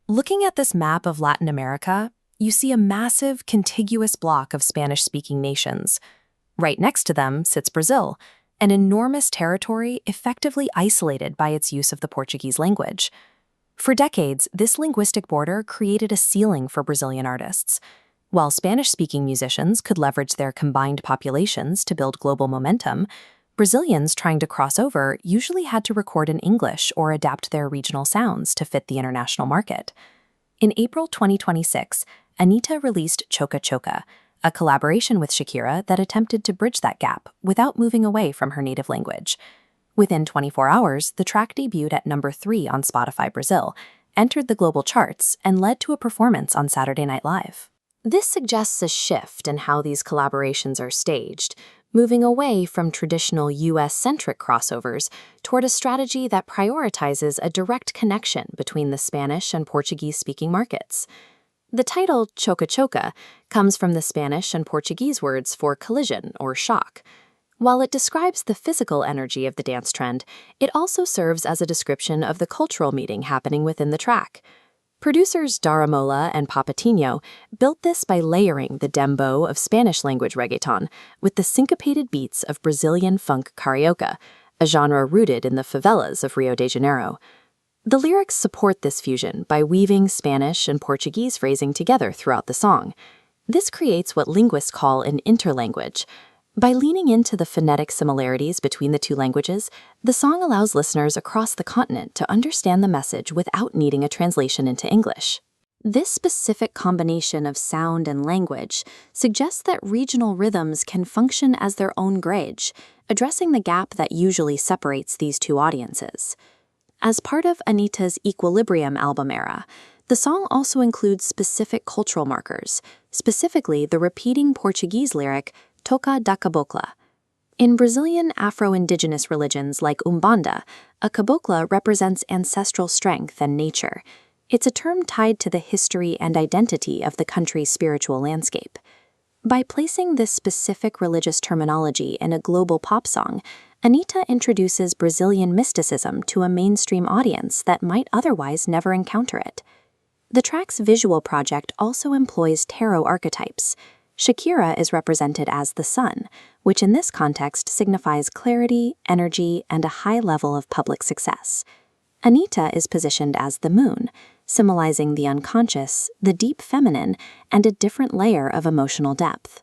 Looking at this map of Latin America, you see a massive, contiguous block of Spanish-speaking nations. Right next to them sits Brazil, an enormous territory effectively isolated by its use of the Portuguese language. For decades, this linguistic border created a ceiling for Brazilian artists. While Spanish-speaking musicians could leverage their combined populations to build global momentum, Brazilians trying to cross over usually had to record in English or adapt their regional sounds to fit the international market. In April 2026, Anitta released Choka Choka, a collaboration with Shakira that attempted to bridge that gap without moving away from her native language. Within 24 hours, the track debuted at number 3 on Spotify Brazil, entered the global charts, and led to a performance on Saturday Night Live. This suggests a shift in how these collaborations are staged, moving away from traditional US-centric crossovers toward a strategy that prioritizes a direct connection between the Spanish and Portuguese-speaking markets. The title Choka Choka comes from the Spanish and Portuguese words for collision or shock. While it describes the physical energy of the dance trend, it also serves as a description of the cultural meeting happening within the track. Producers Daramola and Papatinho built this by layering the dembow of Spanish-language reggaeton with the syncopated beats of Brazilian funk carioca, a genre rooted in the favelas of Rio de Janeiro. The lyrics support this fusion by weaving Spanish and Portuguese phrasing together throughout the song. This creates what linguists call an interlanguage. By leaning into the phonetic similarities between the two languages, the song allows listeners across the continent to understand the message without needing a translation into English. This specific combination of sound and language suggests that regional rhythms can function as their own bridge, addressing the gap that usually separates these two audiences. As part of Anitta's Equilibrium album era, the song also includes specific cultural markers, specifically the repeating Portuguese lyric Toca da Cabocla. In Brazilian Afro-Indigenous religions like Umbanda, a cabocla represents ancestral strength and nature. It's a term tied to the history and identity of the country's spiritual landscape. By placing this specific religious terminology in a global pop song, Anitta introduces Brazilian mysticism to a mainstream audience that might otherwise never encounter it. The track's visual project also employs tarot archetypes. Shakira is represented as the sun, which in this context signifies clarity, energy, and a high level of public success. Anitta is positioned as the moon, symbolizing the unconscious, the deep feminine, and a different layer of emotional depth.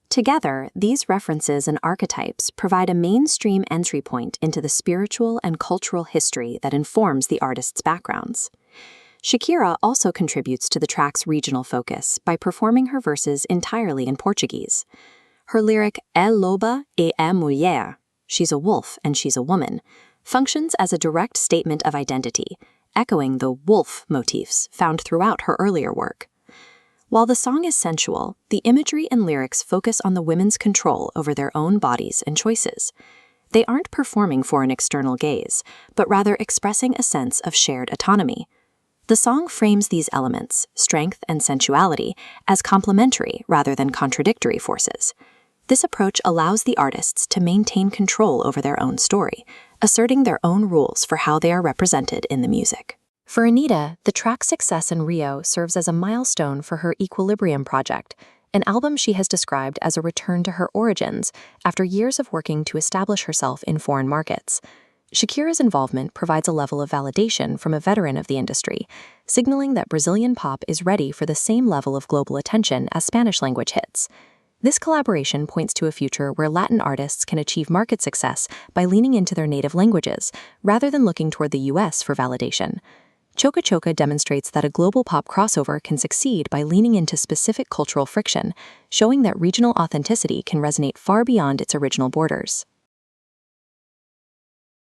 Together, these references and archetypes provide a mainstream entry point into the spiritual and cultural history that informs the artist's backgrounds. Shakira also contributes to the track's regional focus by performing her verses entirely in Portuguese. Her lyric É loba e é mulher, she's a wolf and she's a woman, functions as a direct statement of identity, echoing the wolf motifs found throughout her earlier work. While the song is sensual, the imagery and lyrics focus on the women's control over their own bodies and choices. They aren't performing for an external gaze, but rather expressing a sense of shared autonomy. The song frames these elements, strength and sensuality, as complementary rather than contradictory forces. This approach allows the artists to maintain control over their own story, asserting their own rules for how they are represented in the music. For Anitta, the track's success in Rio serves as a milestone for her Equilibrium project, an album she has described as a return to her origins after years of working to establish herself in foreign markets. Shakira's involvement provides a level of validation from a veteran of the industry, signaling that Brazilian pop is ready for the same level of global attention as Spanish-language hits. This collaboration points to a future where Latin artists can achieve market success by leaning into their native languages, rather than looking toward the US for validation. Choka Choka demonstrates that a global pop crossover can succeed by leaning into specific cultural friction, showing that regional authenticity can resonate far beyond its original borders.